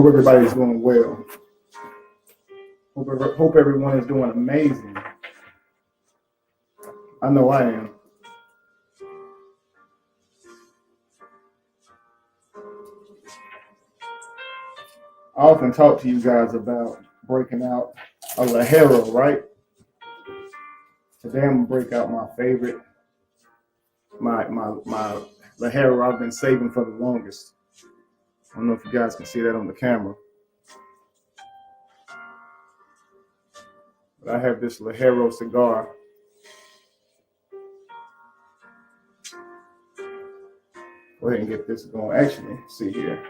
hope everybody is doing well. Hope everyone is doing amazing. I know I am. I often talk to you guys about breaking out a Lajero, right? Today I'm gonna break out my favorite, my Lajero I've been saving for the longest. I don't know if you guys can see that on the camera. But I have this Lajero cigar. Go ahead and get this going. Actually, see here.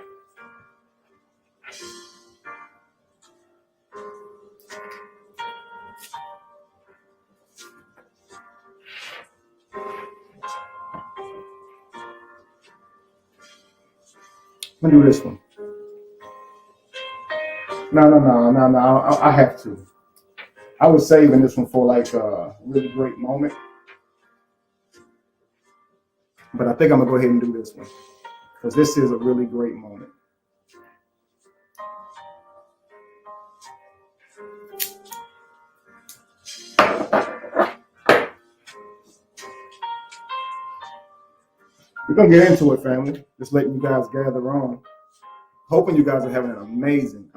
Let me do this one. No. I have to. I was saving this one for like a really great moment. But I think I'm going to go ahead and do this one because this is a really great moment. We're going to get into it, family. Just letting you guys gather on. Hoping you guys are having an amazing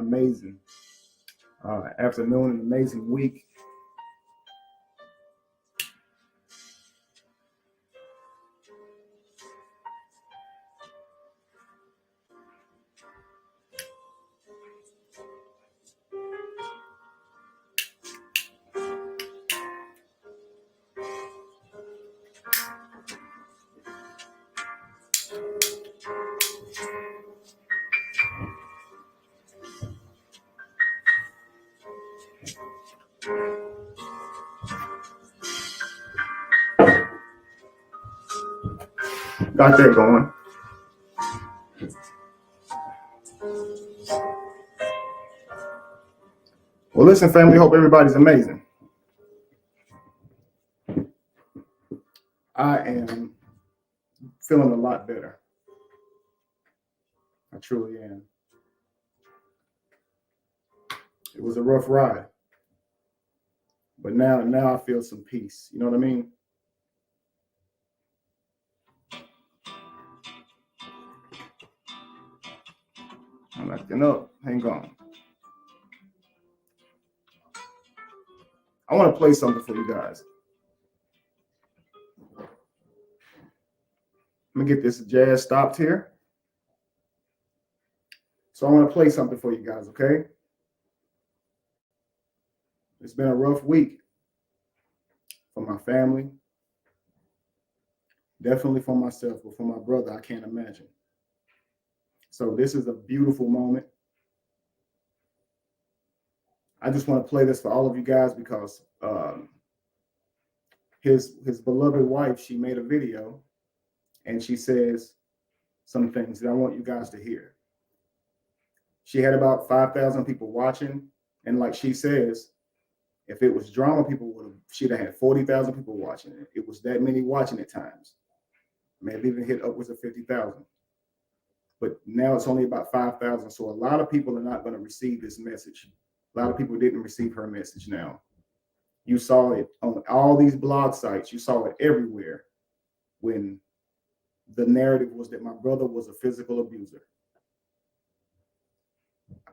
afternoon, an amazing week. Got that going. Well, listen, family, hope everybody's amazing. I am feeling a lot better. I truly am. It was a rough ride. But now I feel some peace. You know what I mean? I'm acting up. Hang on. I want to play something for you guys. Let me get this jazz stopped here. So I want to play something for you guys, okay? It's been a rough week for my family. Definitely for myself, but for my brother, I can't imagine. So this is a beautiful moment. I just want to play this for all of you guys because his beloved wife, she made a video and she says some things that I want you guys to hear. She had about 5,000 people watching. And like she says, if it was drama, she'd have had 40,000 people watching it. It was that many watching at times. Maybe even hit upwards of 50,000. But now it's only about 5,000. So a lot of people are not going to receive this message. A lot of people didn't receive her message now. You saw it on all these blog sites. You saw it everywhere when the narrative was that my brother was a physical abuser.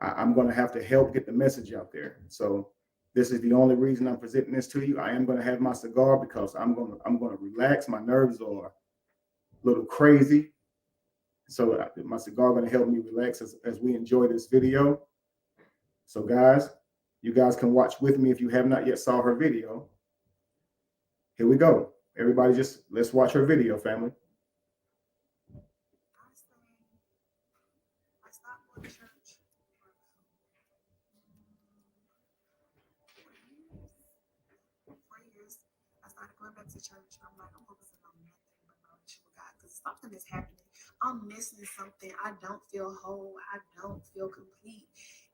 I'm going to have to help get the message out there. So this is the only reason I'm presenting this to you. I am going to have my cigar because I'm going to relax. My nerves are a little crazy. So my cigar going to help me relax as we enjoy this video. So guys, you guys can watch with me if you have not yet saw her video. Here we go. Everybody let's watch her video, family. I stopped going to church. For years, I started going back to church. I'm like, I'm focusing on nothing but my relationship with God because something is happening. I'm missing something. I don't feel whole. I don't feel complete.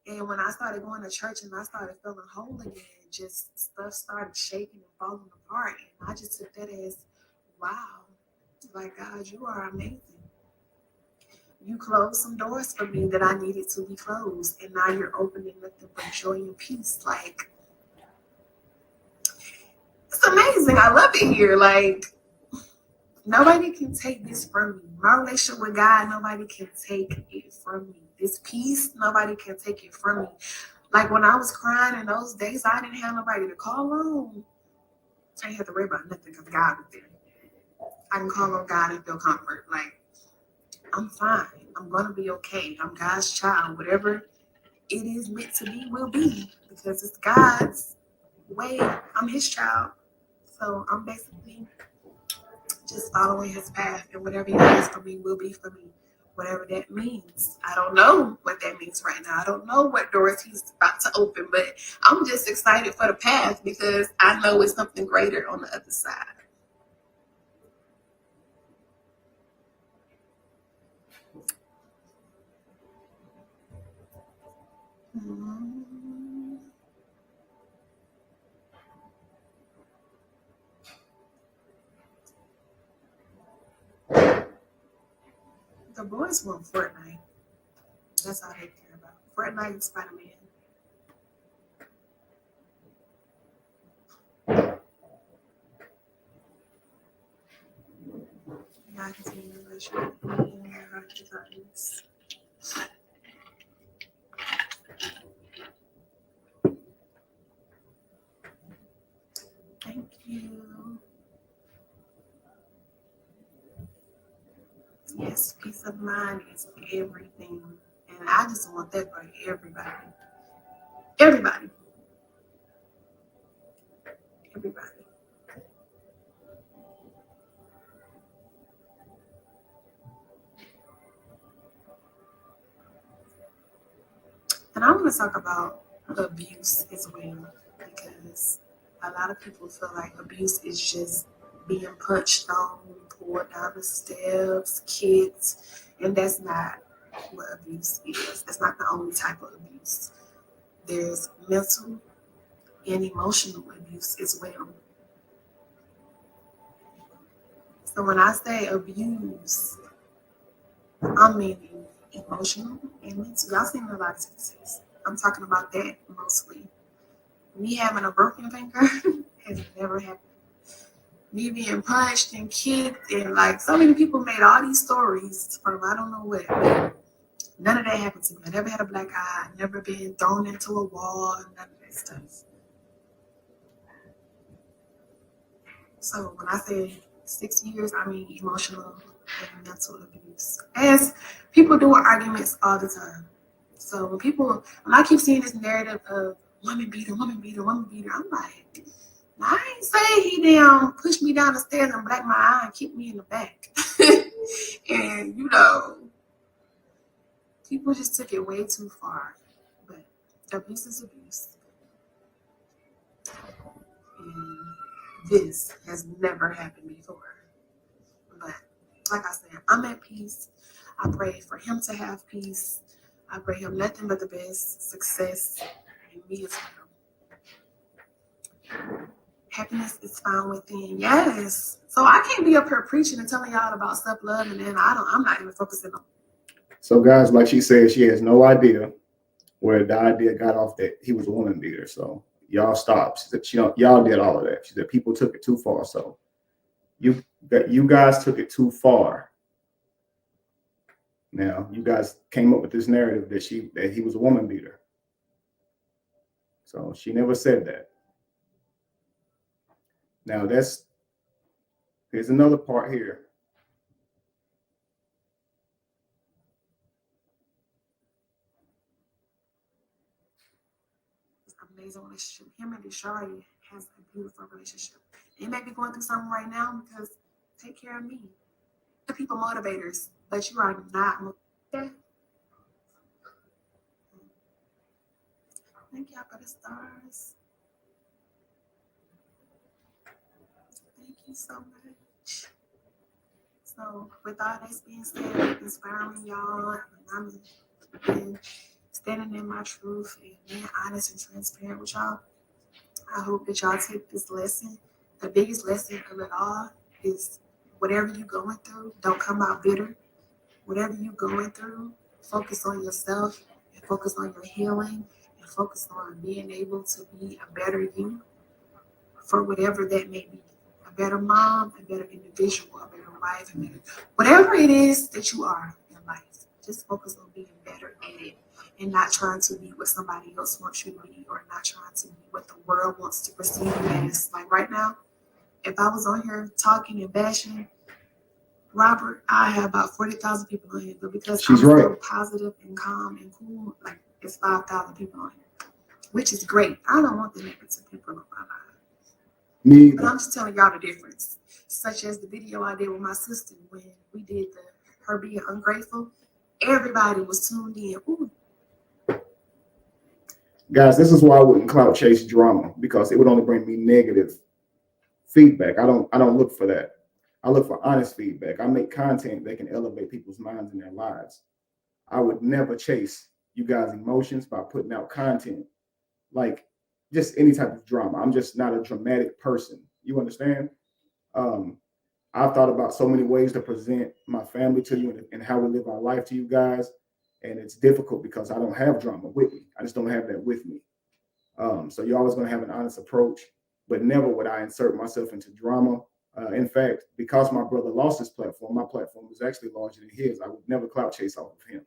And when I started going to church and I started feeling whole again, just stuff started shaking and falling apart. And I just took that as, wow, like, God, you are amazing. You closed some doors for me that I needed to be closed, and now you're opening nothing but joy and peace. Like, it's amazing. I love it here. Like, nobody can take this from me. My relationship with God, nobody can take it from me. This peace, nobody can take it from me. Like, when I was crying in those days, I didn't have nobody to call on. I didn't have to worry about nothing because God was there. I can call on God and feel comfort. Like, I'm fine. I'm going to be okay. I'm God's child. Whatever it is meant to be will be, because it's God's way. I'm his child. So I'm basically just following his path, and whatever he has for me will be for me. Whatever that means. I don't know what that means right now. I don't know what doors he's about to open, but I'm just excited for the path because I know it's something greater on the other side. Mm. The boys want Fortnite. That's all they care about. Fortnite and Spider-Man. Yeah, I can see you in Thank you. Yes, peace of mind is everything. And I just want that for everybody. Everybody. Everybody. And I want to talk about abuse as well, because a lot of people feel like abuse is just being punched on, pulled down the steps, kicked, and that's not what abuse is. That's not the only type of abuse. There's mental and emotional abuse as well. So when I say abuse, I'm meaning emotional and mental. Y'all seen a lot of success. I'm talking about that mostly. Me having a broken finger has never happened. Me being punched and kicked, and like so many people made all these stories from I don't know what. None of that happened to me. I never had a black eye. Never been thrown into a wall. None of that stuff. So when I say 6 years, I mean emotional and mental abuse. As people do arguments all the time. So when I keep seeing this narrative of woman beater, woman beater, woman beater, I'm like, I ain't say he damn pushed me down the stairs and blacked my eye and kicked me in the back. And people just took it way too far. But abuse is abuse. And this has never happened before. But like I said, I'm at peace. I pray for him to have peace. I pray him nothing but the best, success, and me as well. Happiness is found within. Yes. So I can't be up here preaching and telling y'all about self-love, and then I'm not even focusing on. So guys, like she said, she has no idea where the idea got off that he was a woman beater. So y'all stop. She said y'all did all of that. She said people took it too far. So you guys took it too far. Now you guys came up with this narrative that he was a woman beater. So she never said that. Now here's another part here. It's an amazing relationship. Him and Desharia has a beautiful relationship. They may be going through something right now because take care of me. The people motivators, but you are not. Thank y'all for the stars. Thank you so much. So, with all this being said, inspiring y'all, and I'm standing in my truth and being honest and transparent with y'all. I hope that y'all take this lesson. The biggest lesson of it all is whatever you're going through, don't come out bitter. whatever you're going through, focus on yourself and focus on your healing and focus on being able to be a better you for whatever that may be. A better mom, a better individual, a better wife, a better, whatever it is that you are in life. Just focus on being better at it and not trying to be what somebody else wants you to be or not trying to be what the world wants to perceive you as. Like right now, if I was on here talking and bashing Robert, I have about 40,000 people on here, but because She's I'm right. so positive and calm and cool, like it's 5,000 people on here, which is great. I don't want the negative people on my life. Me But either. I'm just telling y'all the difference. Such as the video I did with my sister when we did her being ungrateful, everybody was tuned in. Ooh. Guys, this is why I wouldn't clout chase drama, because it would only bring me negative feedback. I don't look for that. I look for honest feedback. I make content that can elevate people's minds and their lives. I would never chase you guys' emotions by putting out content like just any type of drama. I'm just not a dramatic person. You understand? Um, I've thought about so many ways to present my family to you and how we live our life to you guys. And it's difficult because I don't have drama with me. I just don't have that with me. So you're always going to have an honest approach, but never would I insert myself into drama. In fact, because my brother lost his platform, my platform was actually larger than his. I would never clout chase off of him.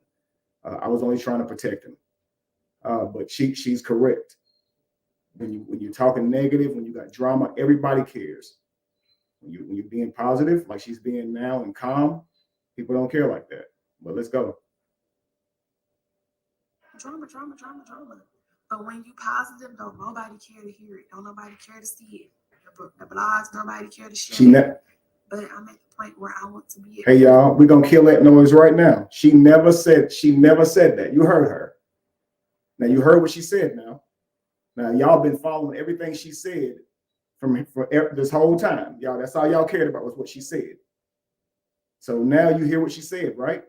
I was only trying to protect him. But she's correct. When you're talking negative, when you got drama, everybody cares. When you're being positive, like she's being now, and calm, people don't care like that. But let's go. Drama, drama, drama, drama. But when you positive, don't nobody care to hear it. Don't nobody care to see it. The blogs, nobody care to share it. But I'm at the point where I want to be. Hey y'all, we're gonna kill that noise right now. She never said that. You heard her. Now you heard what she said now. Now y'all been following everything she said from this whole time. Y'all, that's all y'all cared about was what she said. So now you hear what she said, right?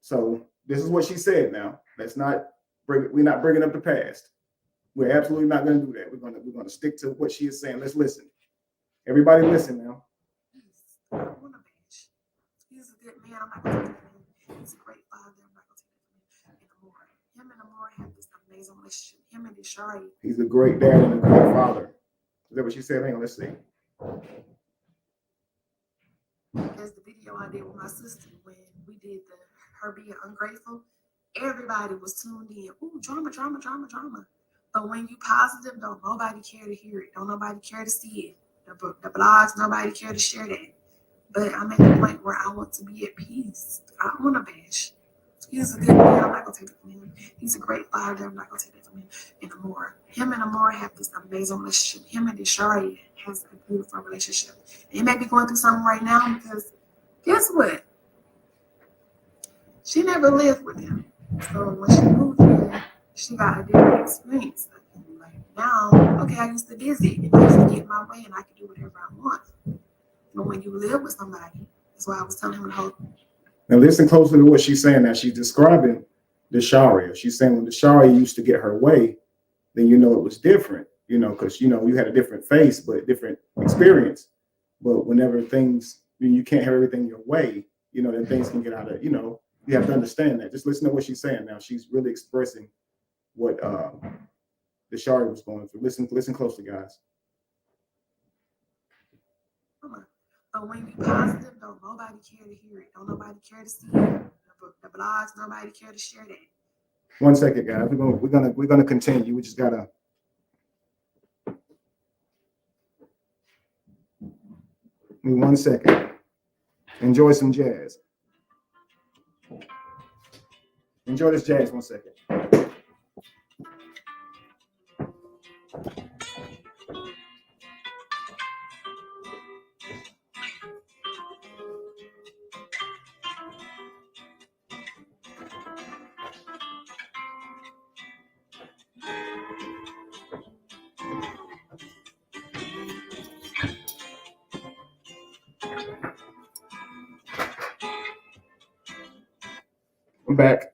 So this is what she said now. Let's not we're not bringing up the past. We're absolutely not going to do that. We're going to stick to what she is saying. Let's listen. Everybody listen now. I want to bash. He's a good man. I'm not going to take him. He's a great father. I'm not going to take him anymore. Him and Amore have this amazing relationship. Him and Deshari. He's a great dad and a great father. Is that what she said? Hang on, let's see. There's the video I did with my sister when we did her being ungrateful. Everybody was tuned in. Ooh, drama, drama, drama, drama. But when you positive, don't nobody care to hear it. Don't nobody care to see it. The blogs, nobody care to share that. But I'm at the point where I want to be at peace. I don't want to bash. He's a good man. I'm not gonna take it from him. He's a great father. I'm not gonna take it from him anymore. Him and Amore have this amazing relationship. Him and Deshari has a beautiful relationship. They may be going through something right now because guess what? She never lived with him. So when she moved here, she got a different experience. Like now, okay, I used to visit and I used to get my way and I could do whatever I want. But when you live with somebody, that's why I was telling him the whole. Now listen closely to what she's saying. Now she's describing the Sharia. She's saying when the Sharia used to get her way, then you know it was different. You know, because you had a different face, but different experience. But whenever you can't have everything your way, then things can get out of. You have to understand that. Just listen to what she's saying. Now she's really expressing what the Sharia was going through. Listen closely, guys. But when you positive, don't nobody care to hear it. Don't nobody care to see it. The blogs, nobody care to share that. 1 second, guys. We're gonna continue. We just gotta. Give me 1 second. Enjoy some jazz. Enjoy this jazz 1 second. I'm back.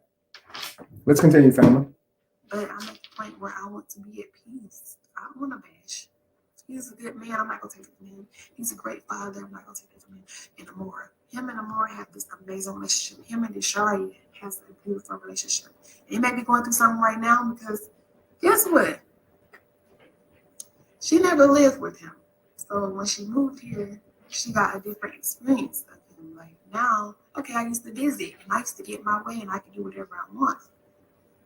Let's continue, family. But I'm at the point where I want to be at peace. I don't want to bash. He's a good man. I'm not gonna take it from him. He's a great father. I'm not gonna take it from him anymore. him and Amora have this amazing relationship. Him and Deshari has a beautiful relationship. They may be going through something right now because guess what? She never lived with him. So when she moved here, she got a different experience of him. Like now, okay, I used to visit and I used to get my way and I could do whatever I want.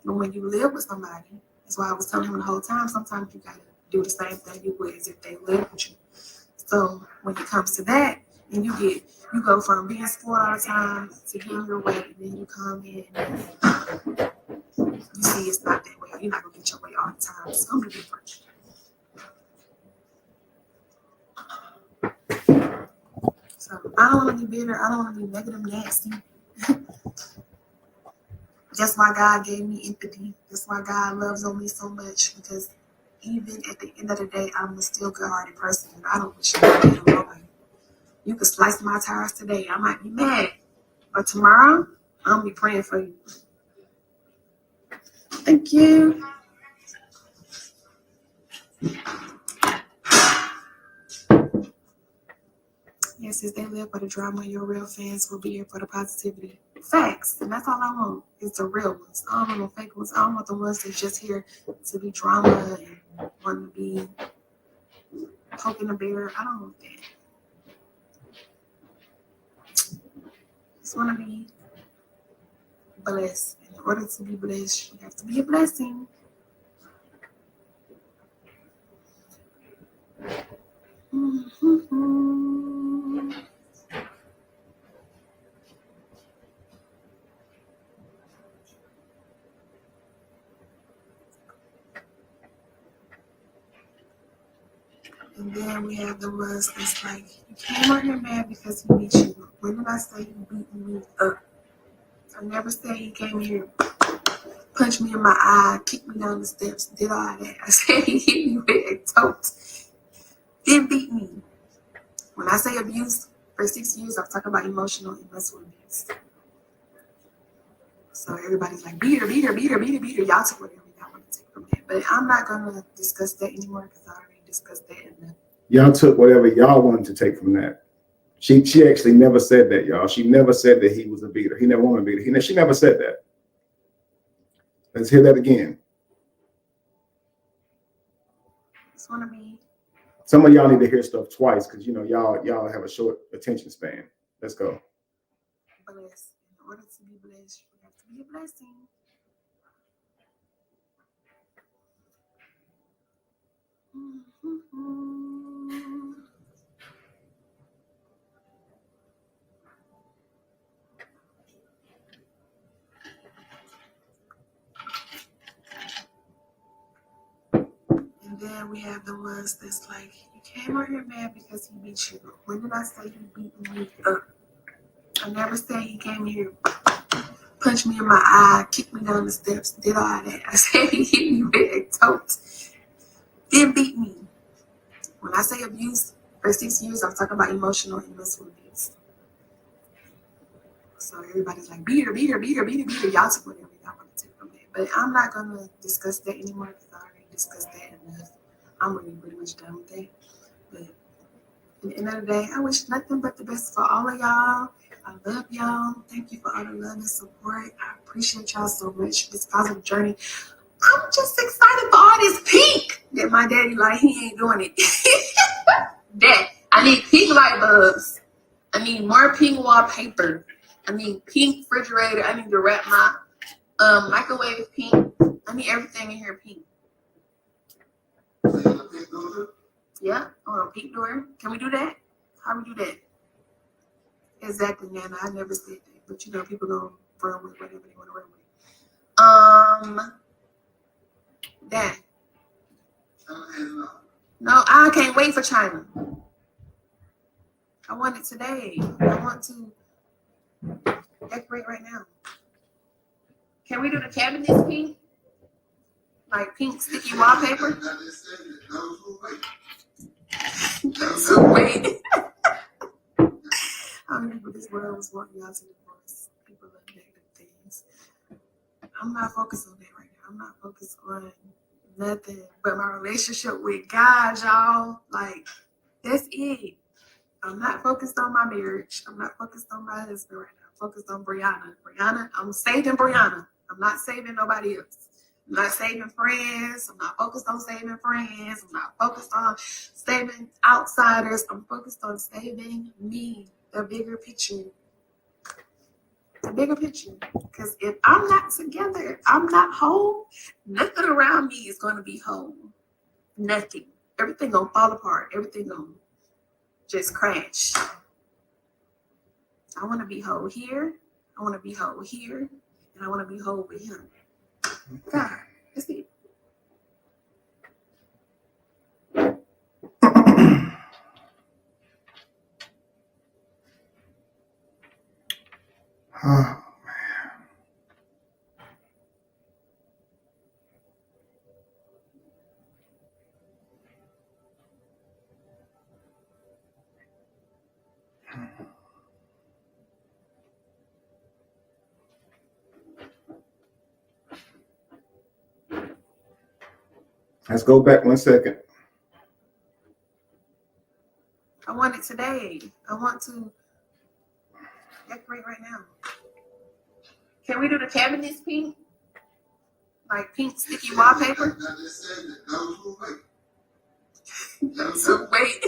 But when you live with somebody, that's why I was telling him the whole time, sometimes you gotta do the same thing you would as if they lived with you. So when it comes to that, and you go from being spoiled all the time to getting your way, and then you come in and you see it's not that way. You're not gonna get your way all the time. It's gonna be different. So I don't want to be bitter. I don't want to be negative, nasty. That's why God gave me empathy. That's why God loves on me so much, because even at the end of the day, I'm a still good-hearted person. And I don't wish bad on nobody. You could slice my tires today. I might be mad. But tomorrow, I'm going to be praying for you. Thank you. Yes, as they live for the drama, your real fans will be here for the positivity. Facts. And that's all I want is the real ones. I don't want no fake ones. I don't want the ones that's just here to be drama and want to be poking the bear. I don't want that. I just want to be blessed. In order to be blessed, you have to be a blessing. Mm-hmm. And then we have the ones that's like, you came on here mad because he beat you. When did I say he beat me up? I never said he came here, punched me in my eye, kicked me down the steps, did all that. I said he hit me with a tote, then beat me. When I say abuse, for 6 years, I'm talking about emotional and mental abuse. So everybody's like, beat her. Y'all took whatever y'all want to take from that. But I'm not going to discuss that anymore because I already discussed that enough. Y'all took whatever y'all wanted to take from that. She actually never said that, y'all. She never said that he was a beater. He never wanted to beat her. She never said that. Let's hear that again. Just want to be. Some of y'all need to hear stuff twice because y'all have a short attention span. Let's go. Blessed. In order to be blessed, you have to be a blessing. Mm-hmm. And then we have the ones that's like, you came out here mad because he beat you. When did I say he beat me up? I never said he came here, punched me in my eye, kicked me down the steps, did all that. I said he hit me with a tote, then beat me. When I say abuse, for 6 years, I'm talking about emotional and mental abuse. So everybody's like, beat her. Y'all took whatever y'all want to take from that. But I'm not going to discuss that anymore because I already discussed that enough. I'm really pretty much done with that. But at the end of the day, I wish nothing but the best for all of y'all. I love y'all. Thank you for all the love and support. I appreciate y'all so much. This positive journey. I'm just excited for all this pink that my daddy like. He ain't doing it. That I need pink light bulbs. I need more pink wallpaper. I need pink refrigerator. I need to wrap my microwave pink. I need everything in here pink. Yeah, on a pink door. Can we do that? How we do that? Exactly, Nana. I never said that, but people gonna run with whatever they want to run with. That. No, I can't wait for China. I want it today. I want to decorate right now. Can we do the cabinets pink? Like pink sticky wallpaper? Wait. How many people this world was walking out to divorce? People love negative things. I'm not focused on that right now. I'm not focused on nothing but my relationship with God, y'all. Like, that's it. I'm not focused on my marriage. I'm not focused on my husband right now. I'm focused on Brianna. Brianna, I'm saving Brianna. I'm not saving nobody else. I'm not saving friends. I'm not focused on saving friends. I'm not focused on saving outsiders. I'm focused on saving me, the bigger picture. The bigger picture. Because if I'm not together, if I'm not whole, nothing around me is going to be whole. Nothing. Everything gonna fall apart. Everything gonna just crash. I want to be whole here. I want to be whole here. And I want to be whole with him. God, that's it. Let's go back 1 second. I want it today. I want to decorate right now. Can we do the cabinets pink? Like pink sticky wallpaper? So wait.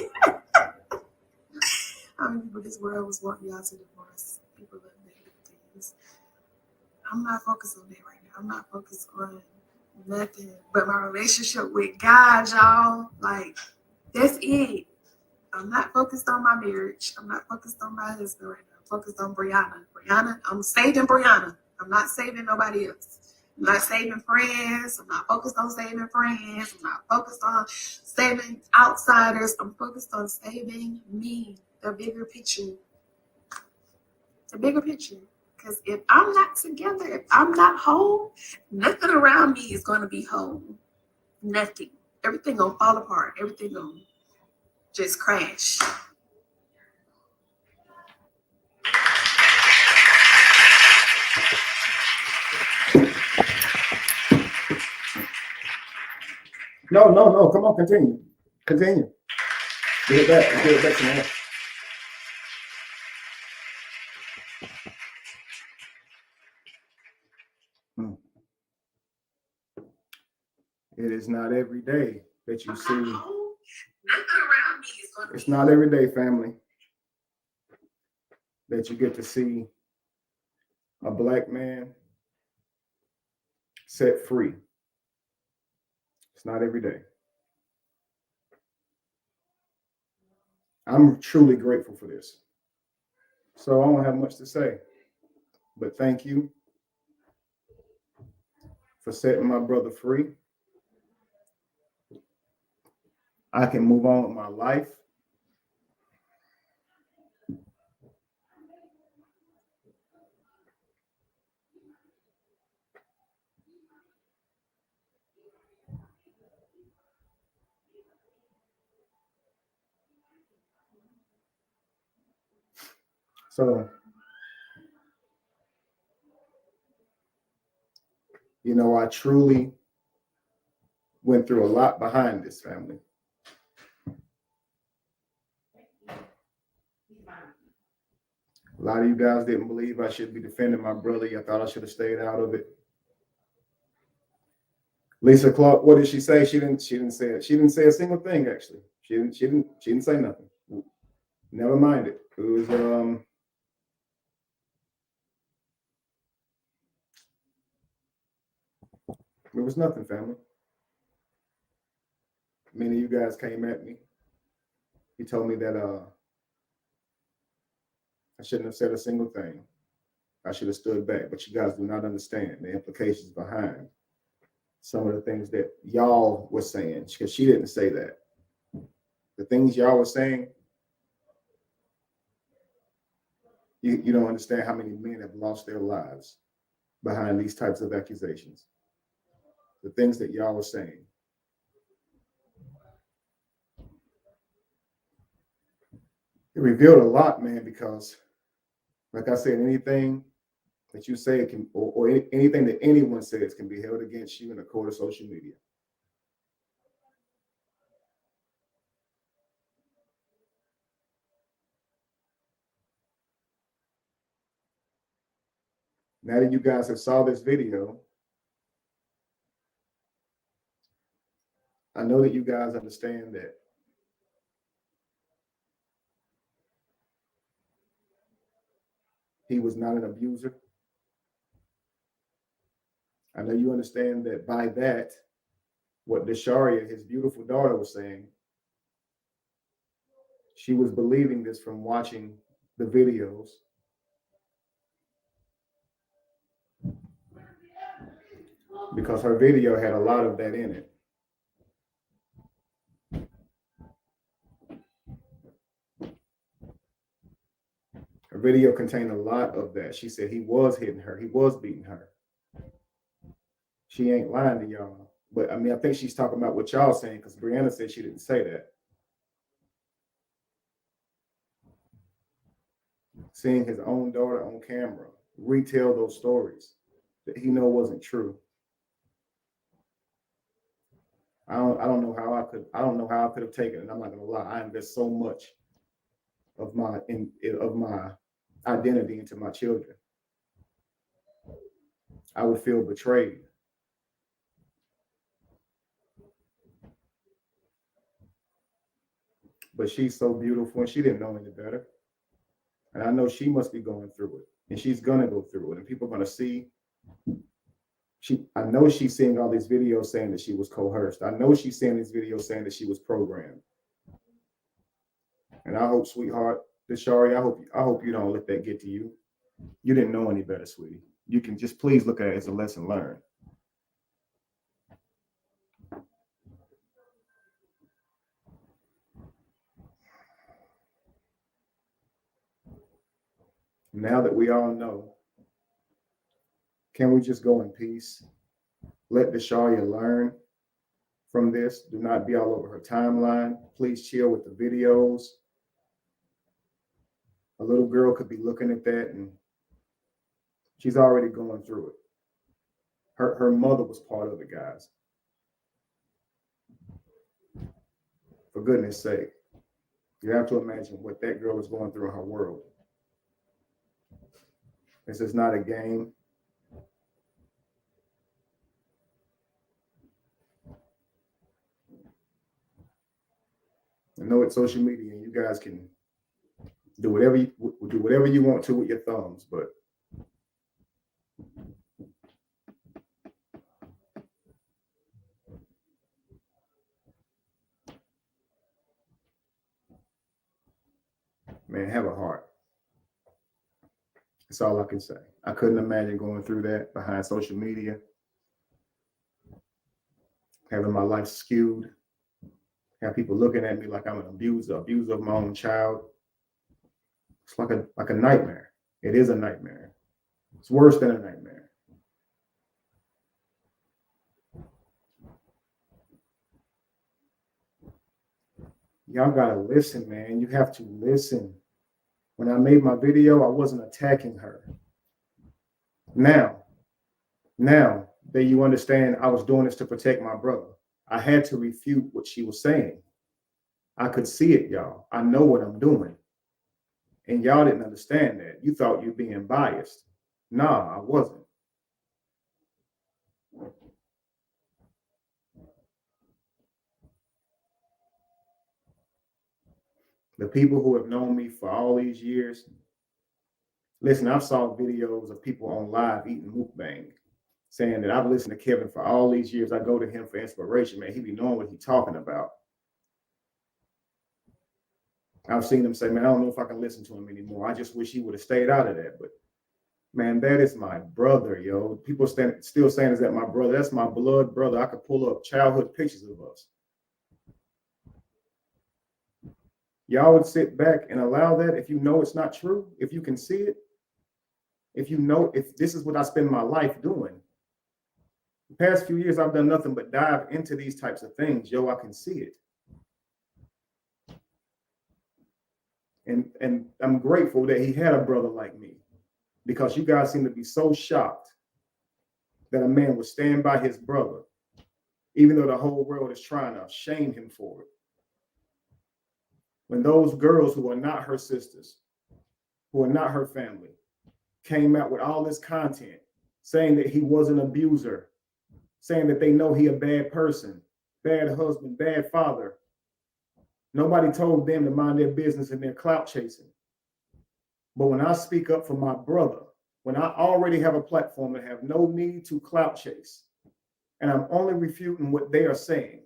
How many people this world was wanting y'all to divorce? People love negative things. I'm not focused on that right now. I'm not focused on nothing but my relationship with God, y'all. Like, that's it. I'm not focused on my marriage. I'm not focused on my husband right now. I'm focused on Brianna. Brianna, I'm saving Brianna. I'm not saving nobody else. I'm not saving friends. I'm not focused on saving friends. I'm not focused on saving outsiders. I'm focused on saving me, the bigger picture. The bigger picture. Because if I'm not together, if I'm not whole, nothing around me is going to be whole. Nothing. Everything going to fall apart. Everything going to just crash. No. Come on, continue. Continue. Get it back. Get it back to me. It is not every day that you see. It's not every day, family, that you get to see a Black man set free. It's not every day. I'm truly grateful for this. So I don't have much to say, but thank you for setting my brother free. I can move on with my life. So, I truly went through a lot behind this, family. A lot of you guys didn't believe I should be defending my brother. You thought I should have stayed out of it. Lisa Clark, what did she say? She didn't say it. She didn't say a single thing, actually. She didn't say nothing. Never mind it. It was nothing, family. Many of you guys came at me. He told me that I shouldn't have said a single thing. I should have stood back. But you guys do not understand the implications behind some of the things that y'all were saying, because she didn't say that. The things y'all were saying, you don't understand how many men have lost their lives behind these types of accusations. The things that y'all were saying. It revealed a lot, man, because, like I said, anything that you say can, or anything that anyone says can be held against you in a court of social media. Now that you guys have saw this video, I know that you guys understand that he was not an abuser. I know you understand that by that, what Desharia, his beautiful daughter, was saying, she was believing this from watching the videos. Because her video had a lot of that in it. Her video contained a lot of that. She said he was hitting her, he was beating her. She ain't lying to y'all. But I mean, I think she's talking about what y'all saying, because Brianna said she didn't say that. Seeing his own daughter on camera retell those stories that he know wasn't true. I don't know how I could have taken it. I'm not gonna lie. I invest so much of my identity into my children. I would feel betrayed. But she's so beautiful and she didn't know any better. And I know she must be going through it. And she's gonna go through it. And people are gonna see. I know she's seeing all these videos saying that she was coerced. I know she's seeing these videos saying that she was programmed. And I hope, sweetheart, Deshari, I hope you don't let that get to you. You didn't know any better, sweetie. You can just please look at it as a lesson learned. Now that we all know, can we just go in peace? Let Desharia learn from this. Do not be all over her timeline. Please chill with the videos. A little girl could be looking at that and she's already going through it. Her mother was part of it, guys. For goodness sake, you have to imagine what that girl is going through in her world. This is not a game. I know it's social media and you guys can do whatever you want to with your thumbs, but man, have a heart. That's all I can say. I couldn't imagine going through that behind social media, having my life skewed, have people looking at me like I'm an abuser of my own child. It's like a nightmare. It is a nightmare. It's worse than a nightmare. Y'all gotta listen, man. You have to listen. When I made my video, I wasn't attacking her. Now that you understand I was doing this to protect my brother, I had to refute what she was saying. I could see it, y'all. I know what I'm doing. And y'all didn't understand that. You thought you were being biased. Nah, I wasn't. The people who have known me for all these years, listen, I've saw videos of people on live eating mukbang, saying that I've listened to Kevin for all these years. I go to him for inspiration, man. He be knowing what he's talking about. I've seen him say, man, I don't know if I can listen to him anymore. I just wish he would have stayed out of that. But man, that is my brother, yo. People still saying, is that my brother? That's my blood brother. I could pull up childhood pictures of us. Y'all would sit back and allow that if you know it's not true, if you can see it, if you know, if this is what I spend my life doing. The past few years, I've done nothing but dive into these types of things. Yo, I can see it. And I'm grateful that he had a brother like me, because you guys seem to be so shocked that a man would stand by his brother, even though the whole world is trying to shame him for it. When those girls who are not her sisters, who are not her family, came out with all this content saying that he was an abuser, saying that they know he a bad person, bad husband, bad father. Nobody told them to mind their business and their clout chasing. But when I speak up for my brother, when I already have a platform and have no need to clout chase, and I'm only refuting what they are saying,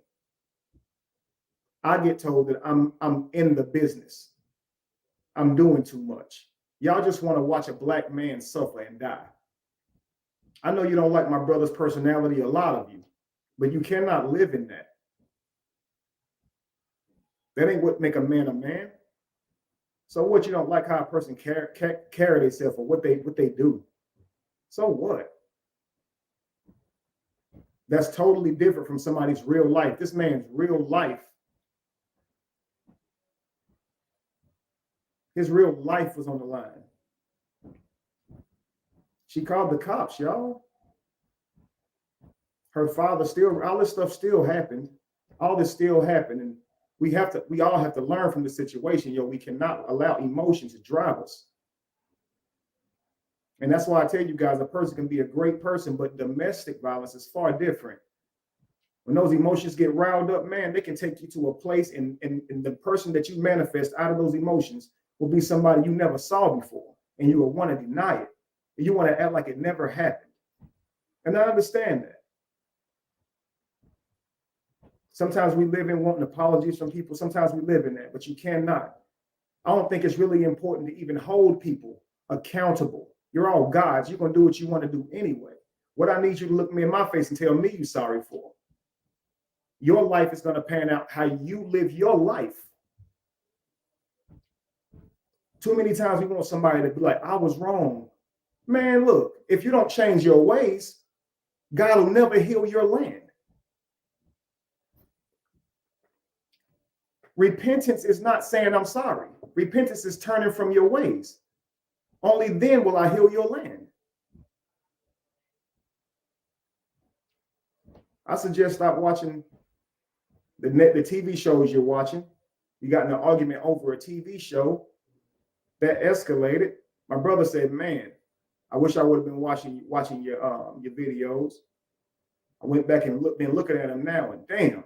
I get told that I'm in the business. I'm doing too much. Y'all just want to watch a black man suffer and die. I know you don't like my brother's personality, a lot of you, but you cannot live in that. That ain't what make a man a man. So what, you don't like how a person carry themselves or what they do? So what? That's totally different from somebody's real life. This man's real life, his real life was on the line. She called the cops, y'all. Her father still, all this stuff still happened. All this still happened. And we all have to learn from the situation. Yo, we cannot allow emotions to drive us. And that's why I tell you guys, a person can be a great person, but domestic violence is far different. When those emotions get riled up, man, they can take you to a place, and the person that you manifest out of those emotions will be somebody you never saw before. And you will want to deny it. And you want to act like it never happened. And I understand that. Sometimes we live in wanting apologies from people. Sometimes we live in that, but you cannot. I don't think it's really important to even hold people accountable. You're all gods. You're going to do what you want to do anyway. What I need you to look me in my face and tell me you're sorry for. Your life is going to pan out how you live your life. Too many times we want somebody to be like, I was wrong. Man, look, if you don't change your ways, God will never heal your land. Repentance is not saying I'm sorry. Repentance is turning from your ways. Only then will I heal your land. I suggest stop watching the TV shows you're watching. You got in an argument over a TV show that escalated. My brother said, man, I wish I would have been watching your videos. I went back and been looking at them now, and damn,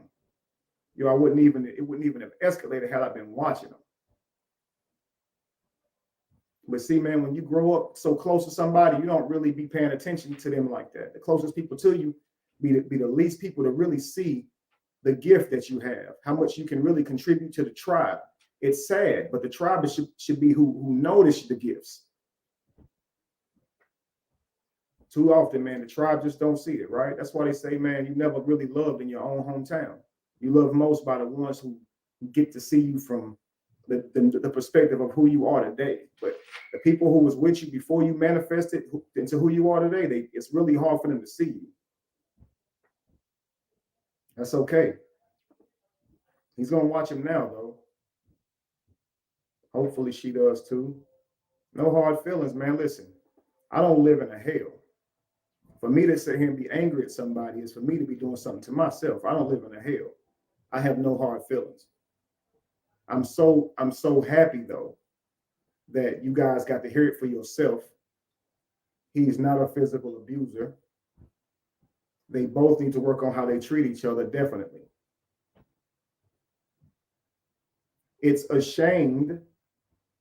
it wouldn't even have escalated had I been watching them. But see, man, when you grow up so close to somebody, you don't really be paying attention to them like that. The closest people to you be the least people to really see the gift that you have, how much you can really contribute to the tribe. It's sad, but the tribe should be who notice the gifts. Too often, man, the tribe just don't see it, right? That's why they say, man, you never really loved in your own hometown. You love most by the ones who get to see you from the perspective of who you are today. But the people who was with you before you manifested into who you are today, it's really hard for them to see you. That's okay. He's gonna watch him now, though. Hopefully she does too. No hard feelings, man. Listen, I don't live in a hell. For me to sit here and be angry at somebody is for me to be doing something to myself. I don't live in a hell. I have no hard feelings. I'm so happy though that you guys got to hear it for yourself. He's not a physical abuser. They both need to work on how they treat each other, definitely. It's a shame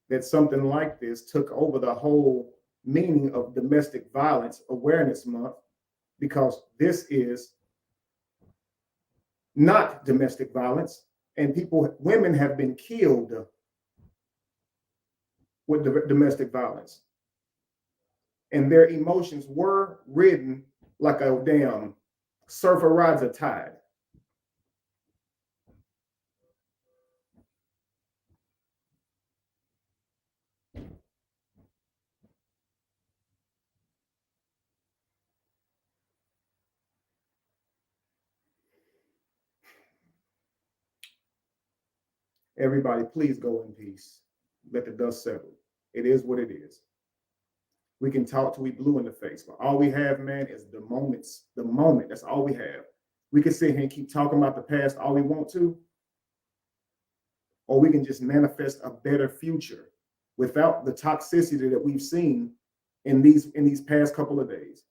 that something like this took over the whole meaning of Domestic Violence Awareness Month, because this is not domestic violence, and women have been killed with domestic violence, and their emotions were ridden like a damn surfer rides a tide. Everybody, please go in peace. Let the dust settle. It is what it is. We can talk till we blue in the face, but all we have, man, is the moments. The moment. That's all we have. We can sit here and keep talking about the past all we want to, or we can just manifest a better future without the toxicity that we've seen in these past couple of days.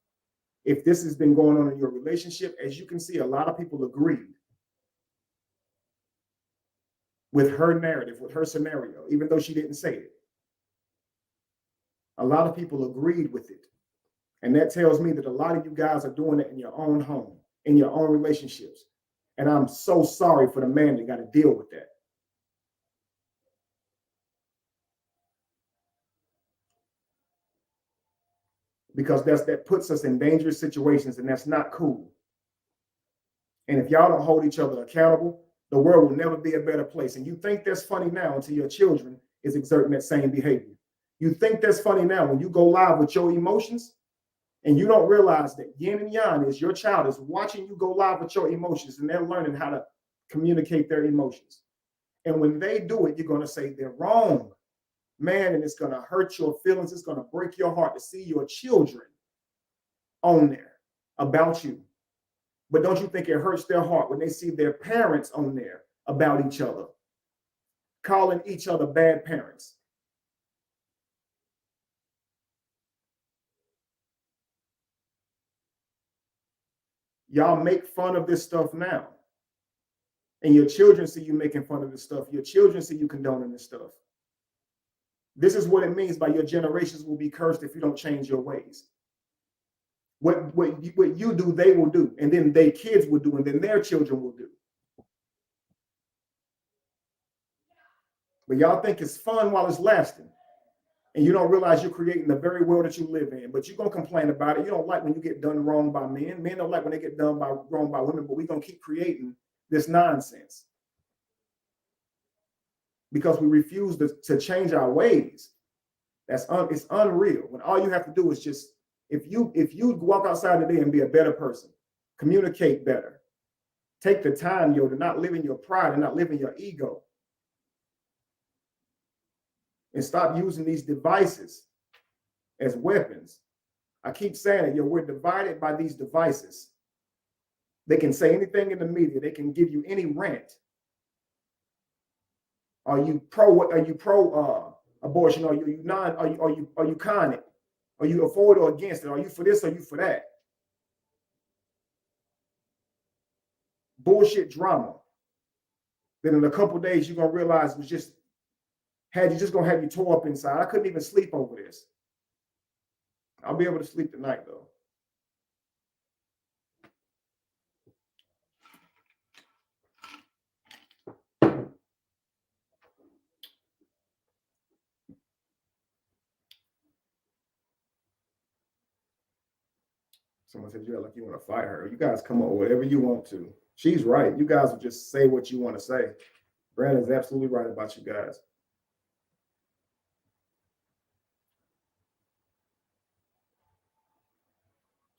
If this has been going on in your relationship, as you can see, a lot of people agreed with her narrative, with her scenario, even though she didn't say it. A lot of people agreed with it. And that tells me that a lot of you guys are doing it in your own home, in your own relationships. And I'm so sorry for the man that got to deal with that. Because that puts us in dangerous situations, and that's not cool. And if y'all don't hold each other accountable, the world will never be a better place. And you think that's funny now until your children is exerting that same behavior. You think that's funny now when you go live with your emotions and you don't realize that yin and yang is your child is watching you go live with your emotions, and they're learning how to communicate their emotions. And when they do it, you're going to say they're wrong, man, and it's going to hurt your feelings. It's going to break your heart to see your children on there about you. But don't you think it hurts their heart when they see their parents on there about each other, calling each other bad parents? Y'all make fun of this stuff now. And your children see you making fun of this stuff. Your children see you condoning this stuff. This is what it means by your generations will be cursed if you don't change your ways. What you do, they will do. And then their kids will do. And then their children will do. But y'all think it's fun while it's lasting. And you don't realize you're creating the very world that you live in. But you're going to complain about it. You don't like when you get done wrong by men. Men don't like when they get done wrong by women. But we're going to keep creating this nonsense because we refuse to change our ways. It's unreal. When all you have to do is just, if you walk outside today and be a better person, communicate better, take the time, to not live in your pride and not live in your ego, and stop using these devices as weapons. I keep saying it, we're divided by these devices. They can say anything in the media. They can give you any rant. Are you pro abortion? Are you non? Are you con it? Are you for it or against it? Are you for this? Are you for that? Bullshit drama. Then in a couple of days you're gonna realize it was just gonna have you tore up inside. I couldn't even sleep over this. I'll be able to sleep tonight though. Someone said you act like you want to fight her. You guys come up with whatever you want to. She's right. You guys will just say what you want to say. Brandon's absolutely right about you guys.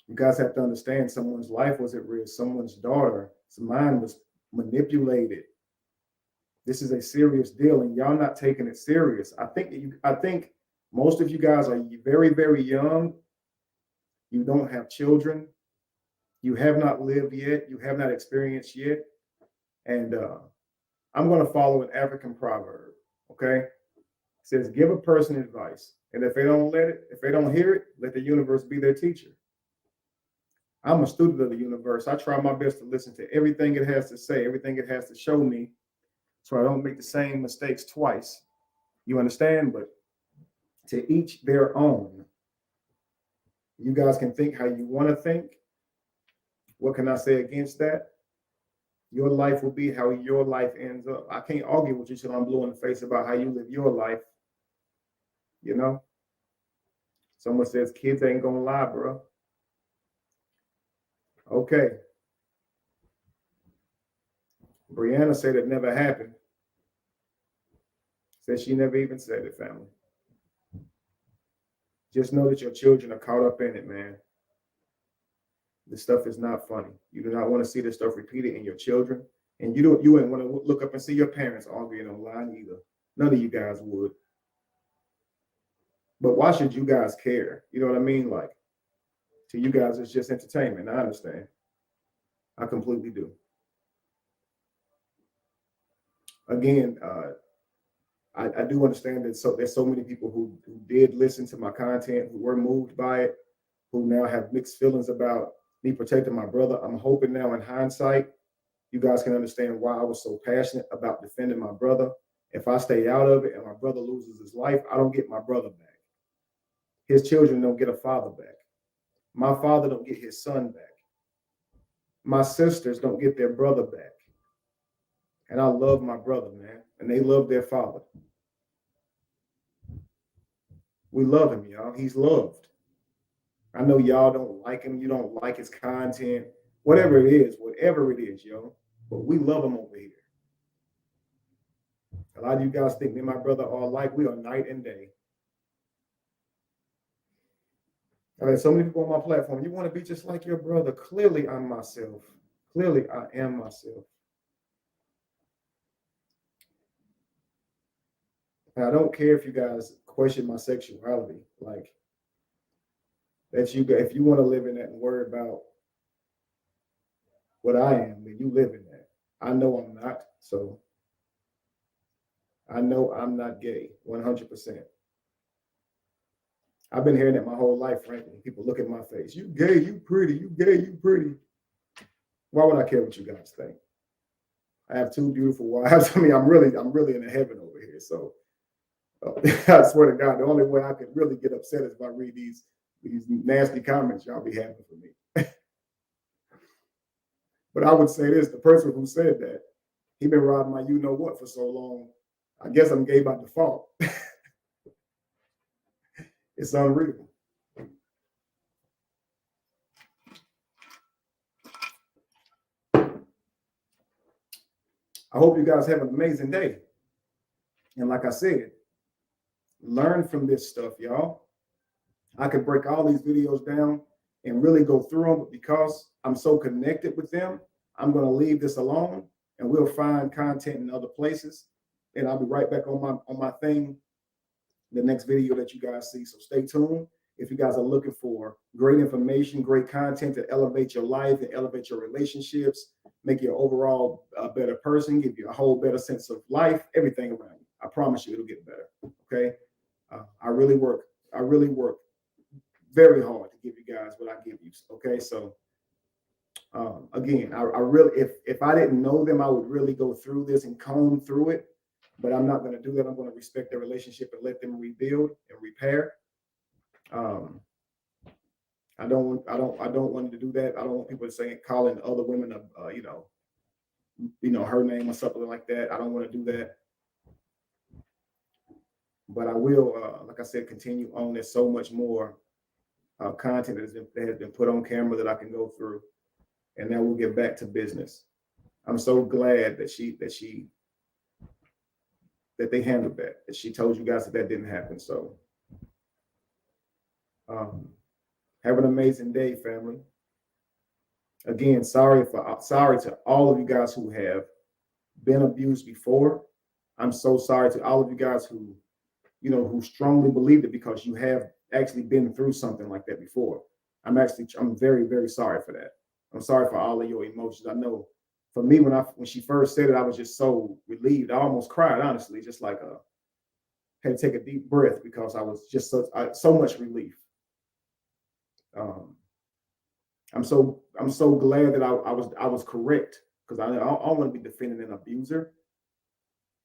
You guys have to understand someone's life was at risk. Someone's daughter's mind was manipulated. This is a serious deal, and y'all not taking it serious. I think most of you guys are very, very young. You don't have children. You have not lived yet. You have not experienced yet. And I'm going to follow an African proverb. Okay, it says, "Give a person advice, and if they don't hear it, let the universe be their teacher." I'm a student of the universe. I try my best to listen to everything it has to say, everything it has to show me, so I don't make the same mistakes twice. You understand? But to each their own. You guys can think how you want to think. What can I say against that? Your life will be how your life ends up. I can't argue with you till I'm blue in the face about how you live your life. You know? Someone says kids ain't gonna lie, bro. Okay. Brianna said it never happened. Said she never even said it, family. Just know that your children are caught up in it, man. This stuff is not funny. You do not want to see this stuff repeated in your children. And you wouldn't want to look up and see your parents arguing online either. None of you guys would. But why should you guys care? You know what I mean? Like, to you guys, it's just entertainment. I understand. I completely do. Again, I do understand that there's so many people who did listen to my content, who were moved by it, who now have mixed feelings about me protecting my brother. I'm hoping now in hindsight, you guys can understand why I was so passionate about defending my brother. If I stay out of it and my brother loses his life, I don't get my brother back. His children don't get a father back. My father don't get his son back. My sisters don't get their brother back. And I love my brother, man. And they love their father. We love him, y'all. He's loved. I know y'all don't like him. You don't like his content. Whatever it is, yo. But we love him over here. A lot of you guys think me and my brother are alike. We are night and day. I've had so many people on my platform. You want to be just like your brother. Clearly, I'm myself. Clearly, I am myself. And I don't care if you guys question my sexuality. Like, that you, if you want to live in that and worry about what I am, then you live in that. I know I'm not. So I know I'm not gay 100%. I've been hearing that my whole life, frankly. People look at my face. You gay, you pretty, you gay, you pretty. Why would I care what you guys think? I have two beautiful wives. I mean, I'm really in a heaven over here. So I swear to God, the only way I could really get upset is if I read these nasty comments y'all be having for me. But I would say this: the person who said that, he been riding my you know what for so long. I guess I'm gay by default. It's unreal. I hope you guys have an amazing day. And like I said, learn from this stuff, y'all. I could break all these videos down and really go through them, but because I'm so connected with them, I'm going to leave this alone and we'll find content in other places. And I'll be right back on my thing, the next video that you guys see. So stay tuned. If you guys are looking for great information, great content to elevate your life and elevate your relationships, make you overall a better person, give you a whole better sense of life, everything around you. I promise you it'll get better. Okay. I really work very hard to give you guys what I give you. Okay. So again, I really, if I didn't know them, I would really go through this and comb through it, but I'm not going to do that. I'm going to respect their relationship and let them rebuild and repair. I don't want to do that. I don't want people to say calling other women her name or something like that. I don't want to do that. But I will, like I said, continue on. There's so much more content that has been put on camera that I can go through, and then we'll get back to business. I'm so glad that they handled that she told you guys that didn't happen. So have an amazing day, family. Again, sorry to all of you guys who have been abused before. I'm so sorry to all of you guys who strongly believed it, because you have actually been through something like that before. I'm very, very sorry for that. I'm sorry for all of your emotions. I know for me, when she first said it, I was just so relieved. I almost cried, honestly, just like had to take a deep breath, because I was just so much relief. I'm so glad that I was correct, because I don't want to be defending an abuser.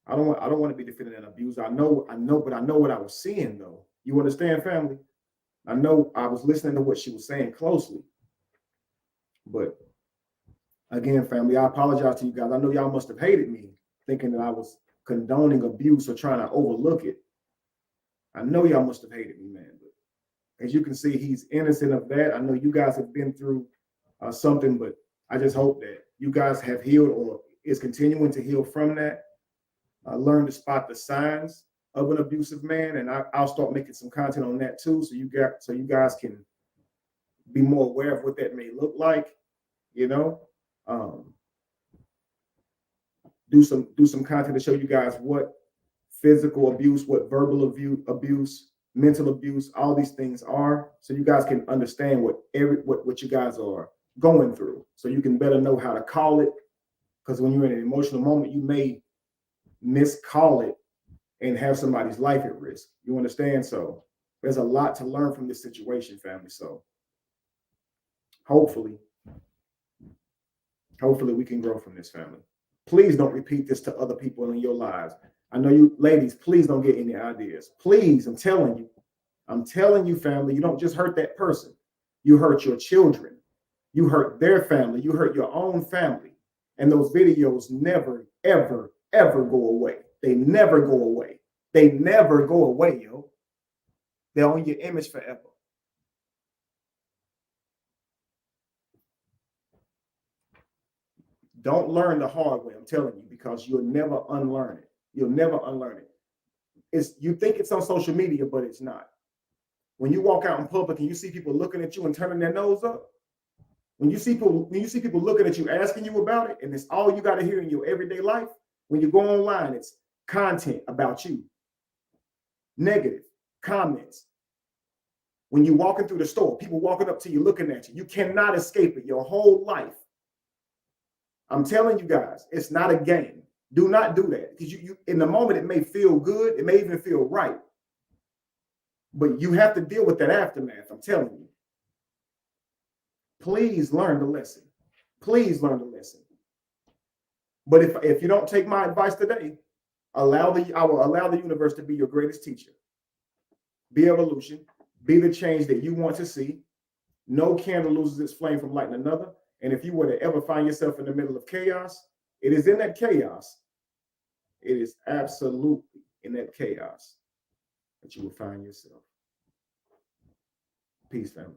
I don't want to be defending an abuser. I know, but I know what I was seeing, though. You understand, family? I know I was listening to what she was saying closely. But again, family, I apologize to you guys. I know y'all must have hated me, thinking that I was condoning abuse or trying to overlook it. I know y'all must have hated me, man. But as you can see, he's innocent of that. I know you guys have been through something, but I just hope that you guys have healed or is continuing to heal from that. Learn to spot the signs of an abusive man, and I'll start making some content on that too, so you guys can be more aware of what that may look like. Do some content to show you guys what physical abuse, what verbal abuse, mental abuse, all these things are, so you guys can understand what you guys are going through, so you can better know how to call it. Because when you're in an emotional moment, you may miscall it and have somebody's life at risk. You understand? So there's a lot to learn from this situation, family. So hopefully we can grow from this, family. Please don't repeat this to other people in your lives. I know you ladies, please don't get any ideas. Please, I'm telling you, family, you don't just hurt that person. You hurt your children. You hurt their family. You hurt your own family. And those videos never, ever, ever go away. They never go away. They never go away, yo. They're on your image forever. Don't learn the hard way, I'm telling you, because you'll never unlearn it. You'll never unlearn it. You think it's on social media, but it's not. When you walk out in public and you see people looking at you and turning their nose up, when you see people looking at you, asking you about it, and it's all you got to hear in your everyday life, when you go online, it's content about you. Negative comments. When you're walking through the store, people walking up to you, looking at you, you cannot escape it your whole life. I'm telling you guys, it's not a game. Do not do that, because you in the moment it may feel good, it may even feel right, but you have to deal with that aftermath. I'm telling you. Please learn the lesson. Please learn the lesson. But if you don't take my advice today, I will allow the universe to be your greatest teacher. Be evolution. Be the change that you want to see. No candle loses its flame from lighting another. And if you were to ever find yourself in the middle of chaos, it is in that chaos. It is absolutely in that chaos that you will find yourself. Peace, family.